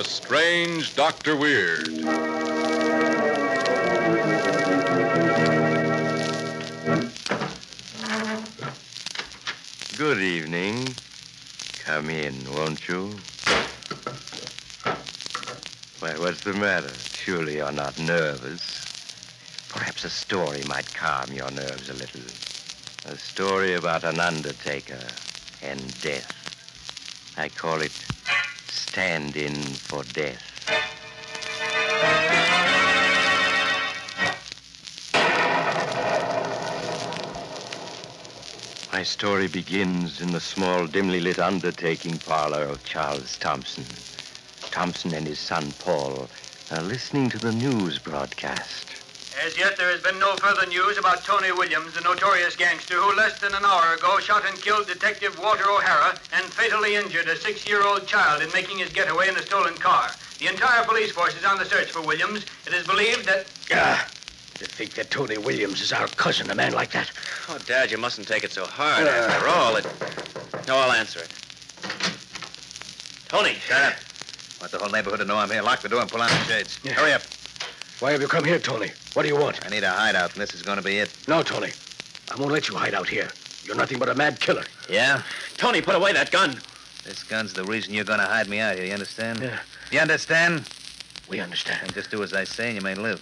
The Strange Dr. Weird. Good evening. Come in, won't you? Why, what's the matter? Surely you're not nervous. Perhaps a story might calm your nerves a little. A story about an undertaker and death. I call it Stand-In for Death. My story begins in the small, dimly lit undertaking parlor of Charles Thompson. Thompson and his son, Paul, are listening to the news broadcast. As yet, there has been no further news about Tony Williams, the notorious gangster who less than an hour ago shot and killed Detective Walter O'Hara and fatally injured a 6-year-old child in making his getaway in a stolen car. The entire police force is on the search for Williams. It is believed that... To think that Tony Williams is our cousin, a man like that. Oh, Dad, you mustn't take it so hard. After all, No, I'll answer it. Tony, shut up. Want the whole neighborhood to know I'm here. Lock the door and pull on the shades. Yeah. Hurry up. Why have you come here, Tony? What do you want? I need a hideout, and this is going to be it. No, Tony. I won't let you hide out here. You're nothing but a mad killer. Yeah? Tony, put away that gun. This gun's the reason you're going to hide me out here, you understand? Yeah. You understand? We understand. And just do as I say and you may live.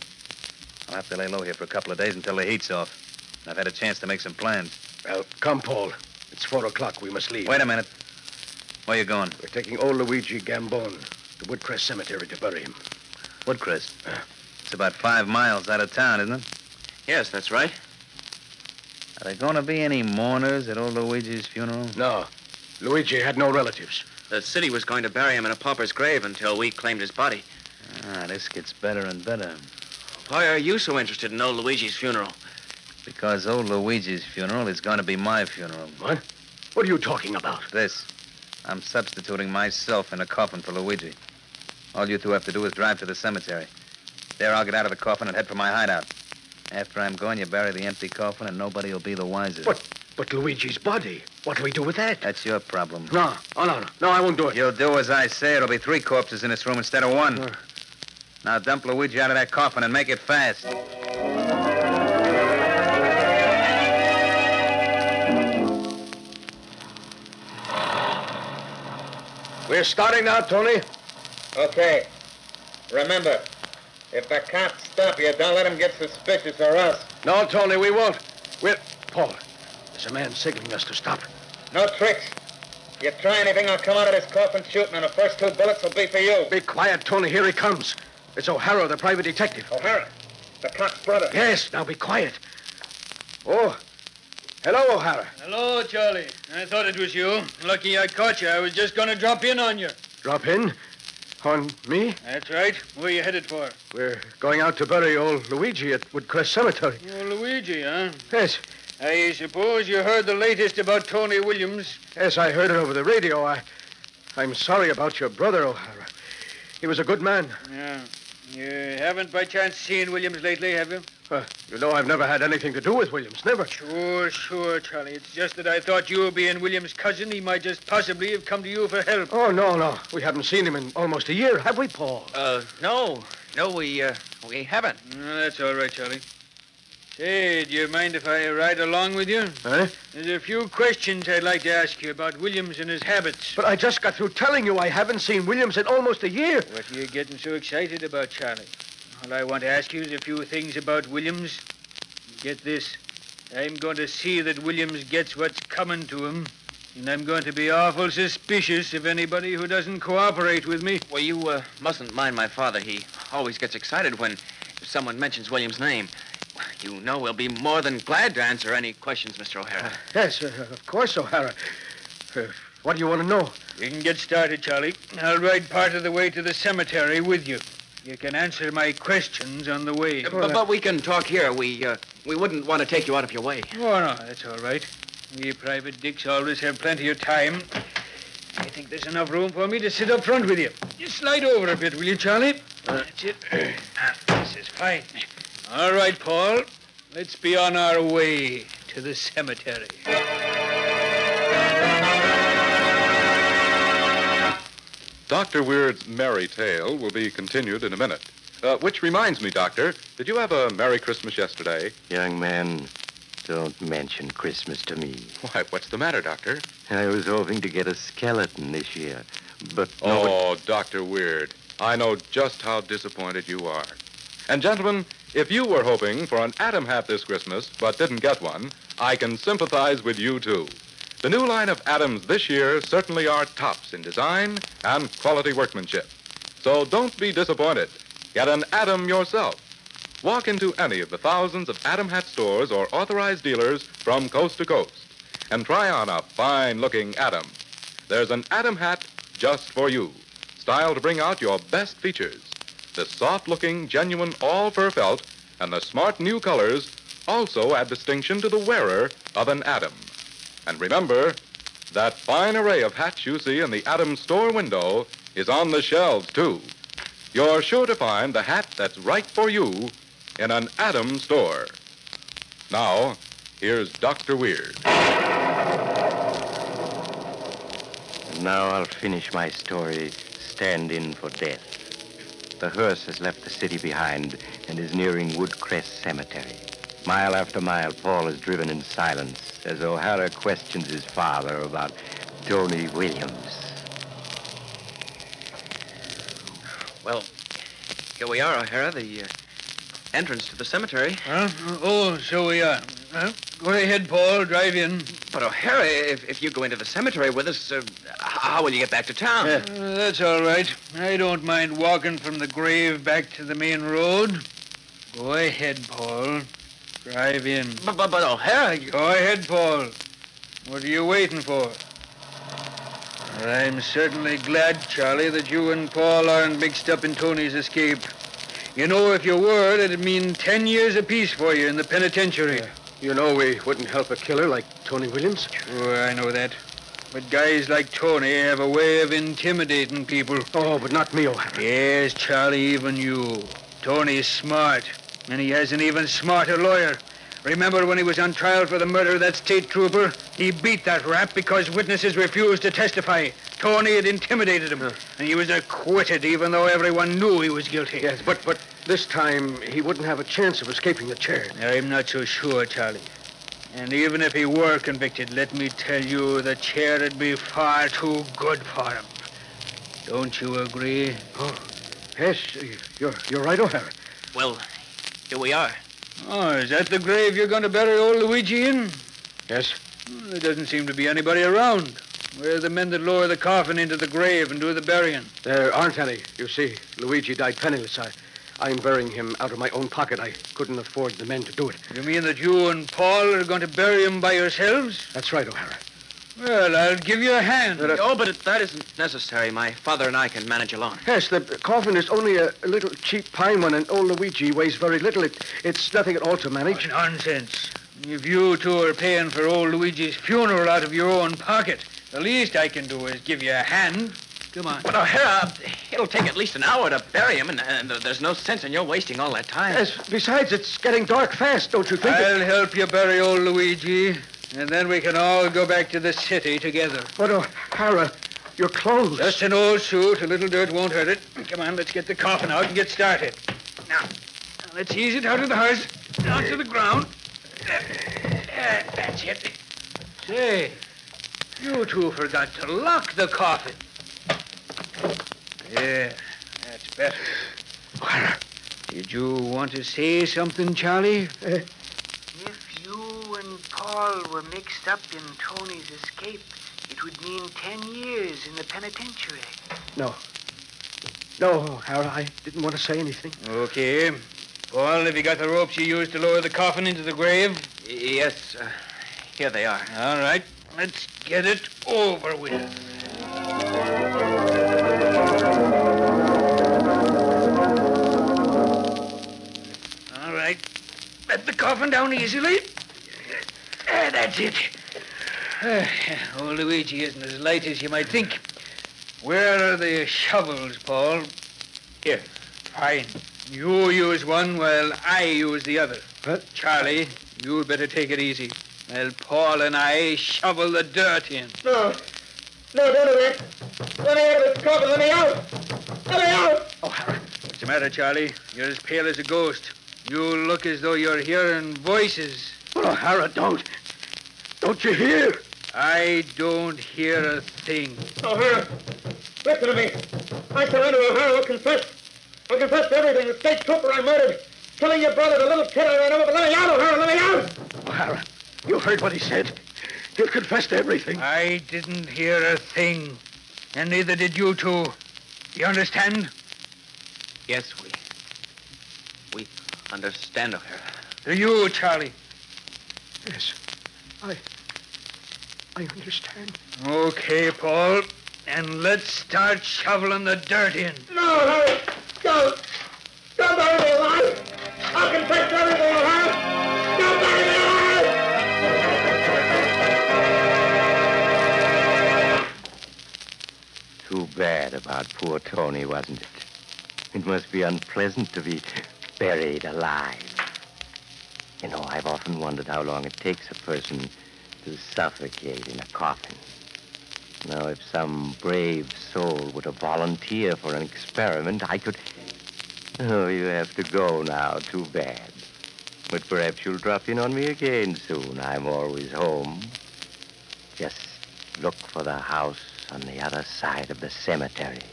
I'll have to lay low here for a couple of days until the heat's off. I've had a chance to make some plans. Well, come, Paul. It's 4 o'clock. We must leave. Wait a minute. Where you going? We're taking old Luigi Gambone to Woodcrest Cemetery to bury him. Woodcrest? It's about 5 miles out of town, isn't it? Yes, that's right. Are there going to be any mourners at old Luigi's funeral? No. Luigi had no relatives. The city was going to bury him in a pauper's grave until we claimed his body. This gets better and better. Why are you so interested in old Luigi's funeral? Because old Luigi's funeral is going to be my funeral. What? What are you talking about? This. I'm substituting myself in a coffin for Luigi. All you two have to do is drive to the cemetery. There, I'll get out of the coffin and head for my hideout. After I'm gone, you bury the empty coffin and nobody will be the wiser. But Luigi's body. What do we do with that? That's your problem. No. Oh, no. No, I won't do it. You'll do as I say. It'll be 3 corpses in this room instead of 1. Now dump Luigi out of that coffin and make it fast. We're starting now, Tony. Okay. Remember, if the cops stop you, don't let them get suspicious or us. No, Tony, we won't. Paul, there's a man signaling us to stop. No tricks. If you try anything, I'll come out of this coffin shooting, and the first 2 bullets will be for you. Be quiet, Tony. Here he comes. It's O'Hara, the private detective. O'Hara, the cop's brother. Yes, now be quiet. Oh, hello, O'Hara. Hello, Charlie. I thought it was you. Lucky I caught you. I was just going to drop in on you. Drop in? On me? That's right. Where are you headed for? We're going out to bury old Luigi at Woodcrest Cemetery. Oh, Luigi, huh? Yes. I suppose you heard the latest about Tony Williams. Yes, I heard it over the radio. I'm sorry about your brother, O'Hara. He was a good man. Yeah. You haven't by chance seen Williams lately, have you? You know I've never had anything to do with Williams. Never. Sure, Charlie. It's just that I thought you being Williams' cousin, he might just possibly have come to you for help. Oh, no. We haven't seen him in almost a year, have we, Paul? No, we haven't. That's all right, Charlie. Say, do you mind if I ride along with you? Huh? There's a few questions I'd like to ask you about Williams and his habits. But I just got through telling you I haven't seen Williams in almost a year. What are you getting so excited about, Charlie? All I want to ask you is a few things about Williams. Get this. I'm going to see that Williams gets what's coming to him. And I'm going to be awful suspicious of anybody who doesn't cooperate with me. Well, you mustn't mind my father. He always gets excited when someone mentions William's name. You know we'll be more than glad to answer any questions, Mr. O'Hara. Yes, of course, O'Hara. What do you want to know? You can get started, Charlie. I'll ride part of the way to the cemetery with you. You can answer my questions on the way. But we can talk here. We wouldn't want to take you out of your way. Oh, no, that's all right. We private dicks always have plenty of time. I think there's enough room for me to sit up front with you. Just slide over a bit, will you, Charlie? That's it. This is fine. All right, Paul. Let's be on our way to the cemetery. Dr. Weird's merry tale will be continued in a minute. Which reminds me, Doctor, did you have a Merry Christmas yesterday? Young man, don't mention Christmas to me. Why, what's the matter, Doctor? I was hoping to get a skeleton this year, but Oh, Dr. Weird, I know just how disappointed you are. And gentlemen, if you were hoping for an Adam hat this Christmas but didn't get one, I can sympathize with you, too. The new line of Adams this year certainly are tops in design and quality workmanship. So don't be disappointed. Get an Adam yourself. Walk into any of the thousands of Adam hat stores or authorized dealers from coast to coast and try on a fine-looking Adam. There's an Adam hat just for you, styled to bring out your best features. The soft-looking, genuine all-fur felt and the smart new colors also add distinction to the wearer of an Adam. And remember, that fine array of hats you see in the Adam store window is on the shelves, too. You're sure to find the hat that's right for you in an Adam store. Now, here's Dr. Weird. And now I'll finish my story, Stand In for Death. The hearse has left the city behind and is nearing Woodcrest Cemetery. Mile after mile, Paul is driven in silence as O'Hara questions his father about Tony Williams. Well, here we are, O'Hara, the entrance to the cemetery. Huh? Oh, so we are. Huh? Go ahead, Paul. Drive in. But, O'Hara, if you go into the cemetery with us, how will you get back to town? That's all right. I don't mind walking from the grave back to the main road. Go ahead, Paul. Drive in. But O'Hara, Go ahead, Paul. What are you waiting for? I'm certainly glad, Charlie, that you and Paul aren't mixed up in Tony's escape. You know, if you were, it'd mean 10 years apiece for you in the penitentiary. You know we wouldn't help a killer like Tony Williams. Sure, I know that. But guys like Tony have a way of intimidating people. Oh, but not me, O'Hara. Yes, Charlie, even you. Tony's smart, and he has an even smarter lawyer. Remember when he was on trial for the murder of that state trooper? He beat that rap because witnesses refused to testify. Tony had intimidated him, and he was acquitted even though everyone knew he was guilty. Yes, but this time he wouldn't have a chance of escaping the chair. I'm not so sure, Charlie. And even if he were convicted, let me tell you, the chair would be far too good for him. Don't you agree? Oh, yes, you're right, O'Hara. well, here we are. Oh, is that the grave you're going to bury old Luigi in? Yes? There doesn't seem to be anybody around. Where are the men that lower the coffin into the grave and do the burying? There aren't any. You see, Luigi died penniless. I'm burying him out of my own pocket. I couldn't afford the men to do it. You mean that you and Paul are going to bury him by yourselves? That's right, O'Hara. Well, I'll give you a hand. Oh, but that isn't necessary. My father and I can manage alone. Yes, the coffin is only a little cheap pine one, and old Luigi weighs very little. It's nothing at all to manage. Nonsense. If you two are paying for old Luigi's funeral out of your own pocket, the least I can do is give you a hand. Come on. But, O'Hara, it'll take at least an hour to bury him, and there's no sense in your wasting all that time. Yes, besides, it's getting dark fast, don't you think? I'll help you bury old Luigi, and then we can all go back to the city together. But, O'Hara, your clothes. Just an old suit. A little dirt won't hurt it. Come on, let's get the coffin out and get started. Now, let's ease it out of the hearse, down to the ground. That's it. Say, you two forgot to lock the coffin. Yeah, that's better. O'Hara. Did you want to say something, Charlie? If you and Paul were mixed up in Tony's escape, it would mean 10 years in the penitentiary. No, O'Hara, I didn't want to say anything. Okay. Paul, have you got the ropes you used to lower the coffin into the grave? Yes, here they are. All right. Let's get it over with. All right. Let the coffin down easily. That's it. Old Luigi isn't as light as you might think. Where are the shovels, Paul? Here. Fine. You use one while I use the other. What? Charlie, you'd better take it easy. While Paul and I shovel the dirt in. No, don't do that. Let me out of this coffin. Let me out. Let me out. O'Hara. What's the matter, Charlie? You're as pale as a ghost. You look as though you're hearing voices. But O'Hara, don't you hear? I don't hear a thing. O'Hara, listen to me. I surrender, O'Hara. I'll confess to everything. The state trooper I murdered. Killing your brother, the little kid I ran over. But let me out, O'Hara. Let me out. O'Hara, you heard what he said. He'll confess to everything. I didn't hear a thing. And neither did you two. You understand? Yes, we understand, O'Hara. Do you, Charlie? Yes, I understand. Okay, Paul. And let's start shoveling the dirt in. No, O'Hara. Don't bury me alive. I'll confess to everything, O'Hara. Don't bury me alive. Too bad about poor Tony, wasn't it? It must be unpleasant to be buried alive. You know, I've often wondered how long it takes a person to suffocate in a coffin. Now, if some brave soul were to volunteer for an experiment, I could... Oh, you have to go now. Too bad. But perhaps you'll drop in on me again soon. I'm always home. Just look for the house on the other side of the cemetery.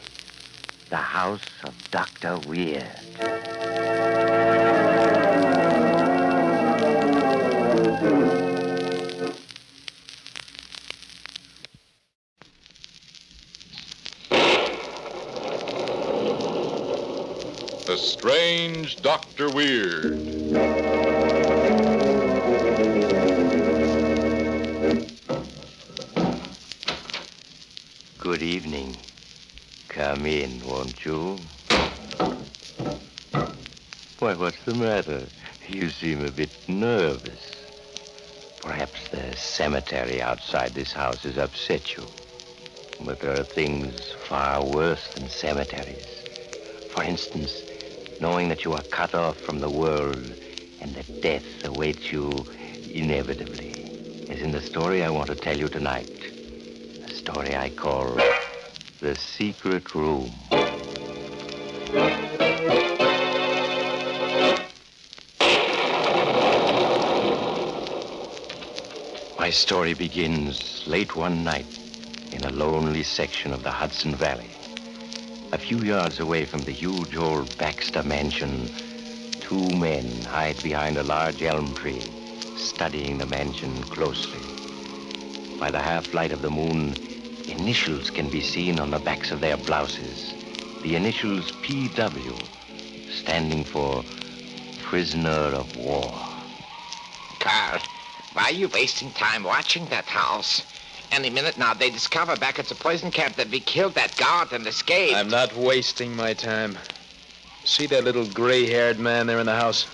The house of Dr. Weird. The Strange Dr. Weird. Good evening. Come in, won't you? Why, what's the matter? You seem a bit nervous. Perhaps the cemetery outside this house has upset you. But there are things far worse than cemeteries. For instance, knowing that you are cut off from the world and that death awaits you inevitably. As in the story I want to tell you tonight. A story I call The Secret Room. My story begins late one night in a lonely section of the Hudson Valley. A few yards away from the huge old Baxter mansion, two men hide behind a large elm tree, studying the mansion closely. By the half-light of the moon, initials can be seen on the backs of their blouses. The initials P.W., standing for Prisoner of War. Carl, why are you wasting time watching that house? Any minute now, they discover back at the poison camp that we killed that guard and escaped. I'm not wasting my time. See that little gray-haired man there in the house,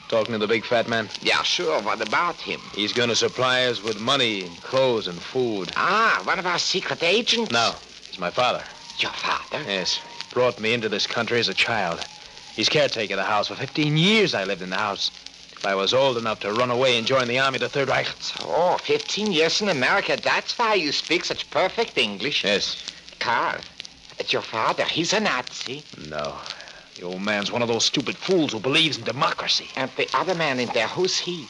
talking to the big fat man? Yeah, sure. What about him? He's going to supply us with money and clothes and food. Ah, one of our secret agents? No, he's my father. Your father? Yes, he brought me into this country as a child. He's caretaker of the house. For 15 years I lived in the house. If I was old enough to run away and join the army of the Third Reich. Oh, 15 years in America. That's why you speak such perfect English. Yes. Carl, it's your father. He's a Nazi. No. The old man's one of those stupid fools who believes in democracy. And the other man in there, who's he?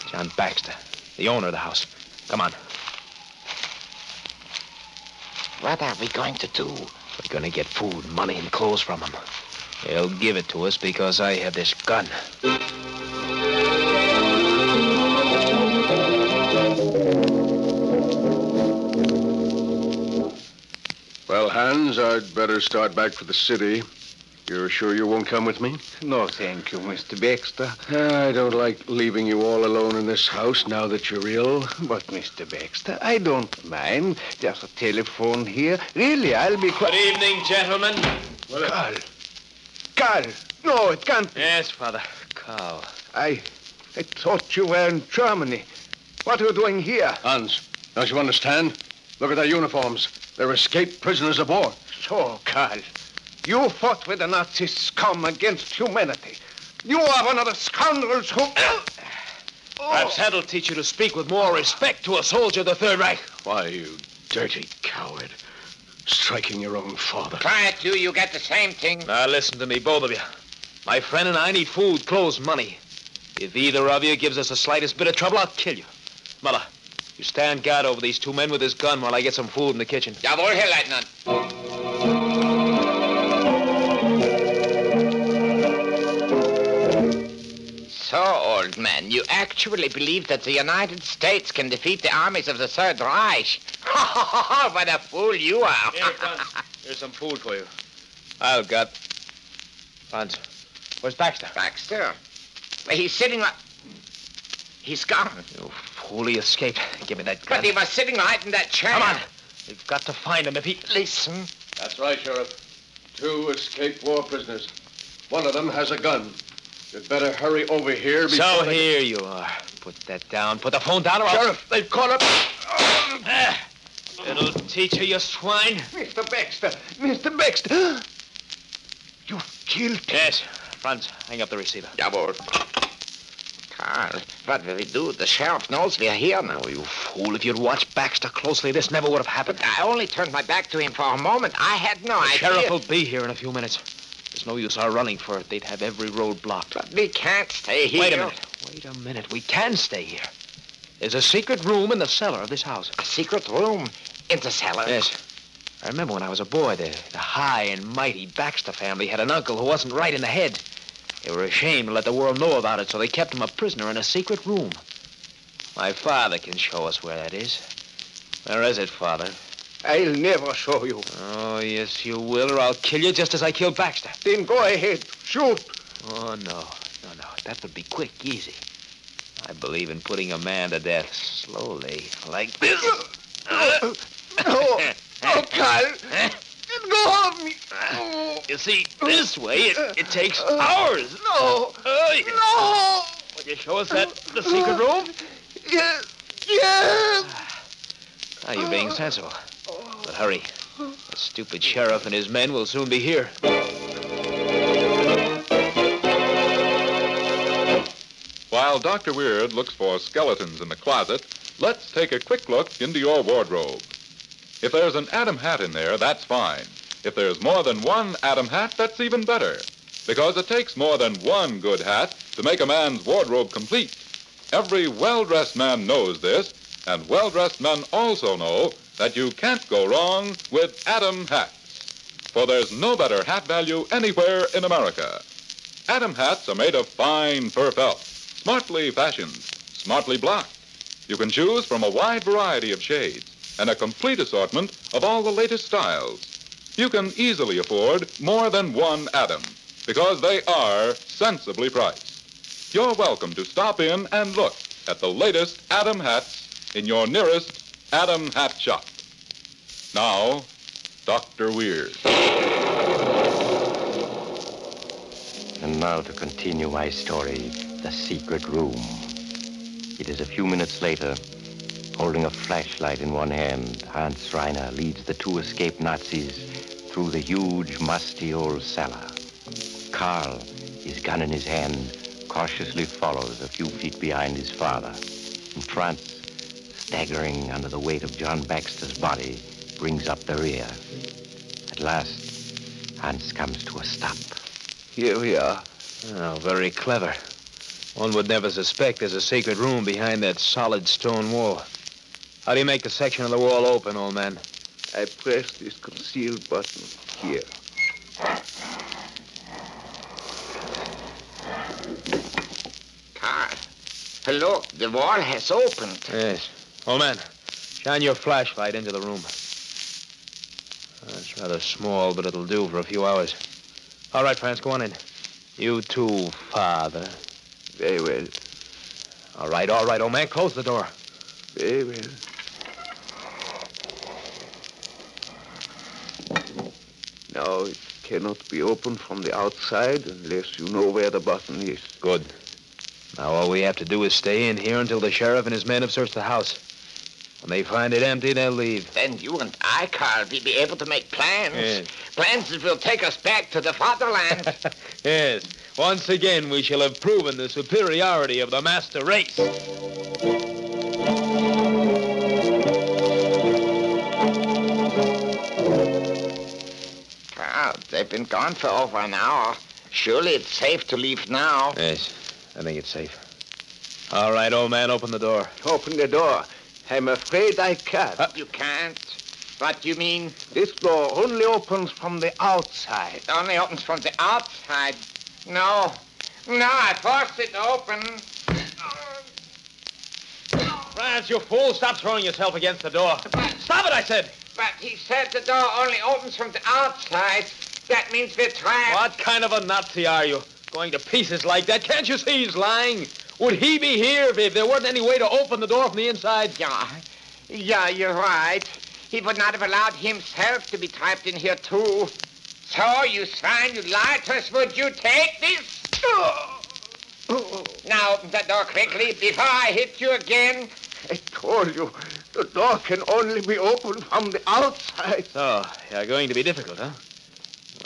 John Baxter, the owner of the house. Come on. What are we going to do? We're going to get food, money, and clothes from him. He'll give it to us because I have this gun. Well, Hans, I'd better start back for the city. You're sure you won't come with me? No, thank you, Mr. Baxter. I don't like leaving you all alone in this house now that you're ill. But, Mr. Baxter, I don't mind. Just a telephone here. Really, I'll be quite... Good evening, gentlemen. Carl! No, it can't be. Yes, Father. Carl. I thought you were in Germany. What are you doing here? Hans, don't you understand? Look at their uniforms. They're escaped prisoners of war. So, Carl, you fought with the Nazi scum against humanity. You are one of the scoundrels who... Perhaps that'll teach you to speak with more respect to a soldier of the Third Reich. Why, you dirty coward. Striking your own father. Try it, you get the same thing. Now, listen to me, both of you. My friend and I need food, clothes, money. If either of you gives us the slightest bit of trouble, I'll kill you. Muller, you stand guard over these two men with this gun while I get some food in the kitchen. Jawohl, Herr Leutnant. So, old man, you actually believe that the United States can defeat the armies of the Third Reich? What a fool you are. Here, Franz. Here's some food for you. I've got... Franz, where's Baxter? Baxter? He's sitting right... He's gone. You fool, he escaped. Give me that gun. But he was sitting right in that chair. Come on. We've got to find him if he... Listen. That's right, Sheriff. 2 escaped war prisoners. One of them has a gun. You'd better hurry over here before... So here you are. Put that down. Put the phone down or I'll... Sheriff, they've caught up... Little teacher, you swine. Mr. Baxter! Mr. Baxter! You killed him. Yes. Franz, hang up the receiver. Jawohl. Carl, what will we do? The sheriff knows we are here now. Oh, you fool. If you'd watched Baxter closely, this never would have happened. I only turned my back to him for a moment. I had no idea. The sheriff will be here in a few minutes. There's no use our running for it. They'd have every road blocked. But we can't stay here. Wait a minute. We can stay here. There's a secret room in the cellar of this house. A secret room in the cellar? Yes. I remember when I was a boy, the high and mighty Baxter family had an uncle who wasn't right in the head. They were ashamed to let the world know about it, so they kept him a prisoner in a secret room. My father can show us where that is. Where is it, Father? I'll never show you. Oh, yes, you will, or I'll kill you just as I killed Baxter. Then go ahead. Shoot. Oh, no. That would be quick, easy. I believe in putting a man to death slowly, like this. No. Oh, Carl. Let go of me. Oh. You see, this way, it takes hours. No. No. Will you show us the secret room? Yes. Yes. Now you're being sensible. But hurry. The stupid sheriff and his men will soon be here. While Dr. Weird looks for skeletons in the closet, let's take a quick look into your wardrobe. If there's an Adam hat in there, that's fine. If there's more than one Adam hat, that's even better. Because it takes more than one good hat to make a man's wardrobe complete. Every well-dressed man knows this, and well-dressed men also know that you can't go wrong with Adam hats. For there's no better hat value anywhere in America. Adam hats are made of fine fur felt, smartly fashioned, smartly blocked. You can choose from a wide variety of shades and a complete assortment of all the latest styles. You can easily afford more than one Adam because they are sensibly priced. You're welcome to stop in and look at the latest Adam hats in your nearest Adam hat shop. Now, Dr. Weird. And now to continue my story, The Secret Room. It is a few minutes later. Holding a flashlight in one hand, Hans Reiner leads the 2 escaped Nazis through the huge, musty old cellar. Karl, his gun in his hand, cautiously follows a few feet behind his father. And Franz, staggering under the weight of John Baxter's body, brings up the rear. At last, Hans comes to a stop. Here we are. Oh, very clever. One would never suspect there's a secret room behind that solid stone wall. How do you make the section of the wall open, old man? I press this concealed button here. Carl, look, the wall has opened. Yes. Old man, shine your flashlight into the room. It's rather small, but it'll do for a few hours. All right, Franz, go on in. You too, Father. Very well. All right, old man. Close the door. Very well. Now, it cannot be opened from the outside unless you know where the button is. Good. Now all we have to do is stay in here until the sheriff and his men have searched the house. When they find it empty, they'll leave. Then you and I, Carl, will be able to make plans. Yes. Plans that will take us back to the fatherland. Yes. Once again, we shall have proven the superiority of the master race. They've been gone for over an hour. Surely it's safe to leave now. Yes, I think it's safe. All right, old man, open the door. Open the door. I'm afraid I can't. You can't? What do you mean? This door only opens from the outside. It only opens from the outside. No. No, I forced it open. Franz, you fool. Stop throwing yourself against the door. Stop it, I said. But he said the door only opens from the outside. That means we're trapped. What kind of a Nazi are you? Going to pieces like that? Can't you see he's lying? Would he be here if there wasn't any way to open the door from the inside? Yeah, you're right. He would not have allowed himself to be trapped in here, too. So, you swine, you lied to us. Would you take this? Now, open that door quickly before I hit you again. I told you, the door can only be opened from the outside. So, you're going to be difficult, huh?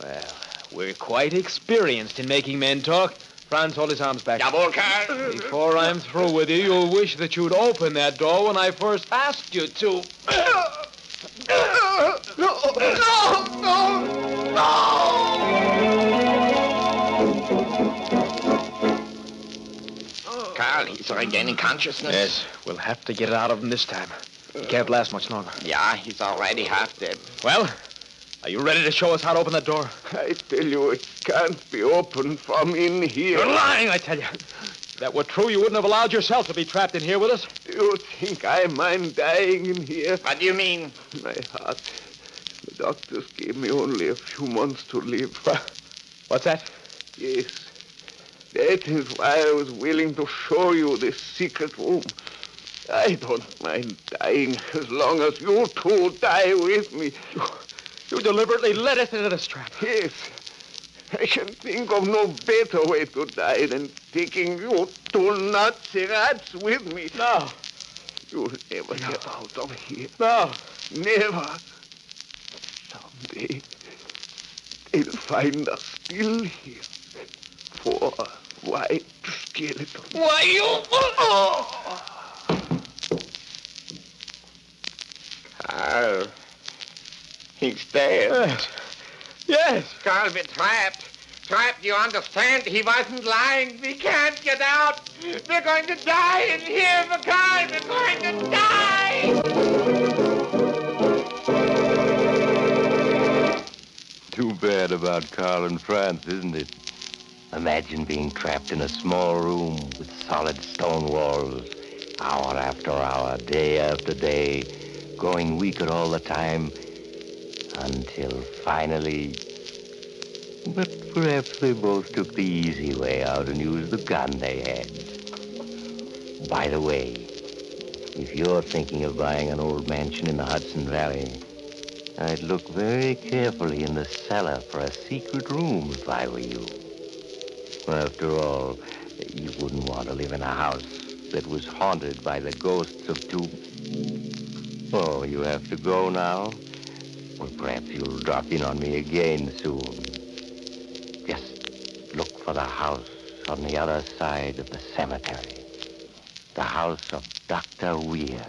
Well, we're quite experienced in making men talk. Franz, hold his arms back. Jawohl, Karl. Before I'm through with you, you'll wish that you'd open that door when I first asked you to. Karl, he's regaining consciousness. Yes, we'll have to get it out of him this time. He can't last much longer. Yeah, he's already half dead. Well, are you ready to show us how to open that door? I tell you, it can't be opened from in here. You're lying, I tell you. If that were true, you wouldn't have allowed yourself to be trapped in here with us. Do you think I mind dying in here? What do you mean? My heart. The doctors gave me only a few months to live. What's that? Yes. That is why I was willing to show you this secret room. I don't mind dying as long as you two die with me. You deliberately led us into this trap. Yes. I can think of no better way to die than taking you two Nazi rats with me. No. You'll never get out of here. No. Never. Someday, they'll find us still here. 4 white skeletons. Why, you... Oh. He's dead. Yes. Yes. Karl, we're trapped. Trapped, you understand? He wasn't lying. We can't get out. We're going to die in here, Karl. We're going to die. Too bad about Karl and Franz, isn't it? Imagine being trapped in a small room with solid stone walls, hour after hour, day after day, growing weaker all the time, until finally... But perhaps they both took the easy way out and used the gun they had. By the way, if you're thinking of buying an old mansion in the Hudson Valley, I'd look very carefully in the cellar for a secret room if I were you. After all, you wouldn't want to live in a house that was haunted by the ghosts of two... Oh, you have to go now? Well, perhaps you'll drop in on me again soon. Just look for the house on the other side of the cemetery. The house of Dr. Weir.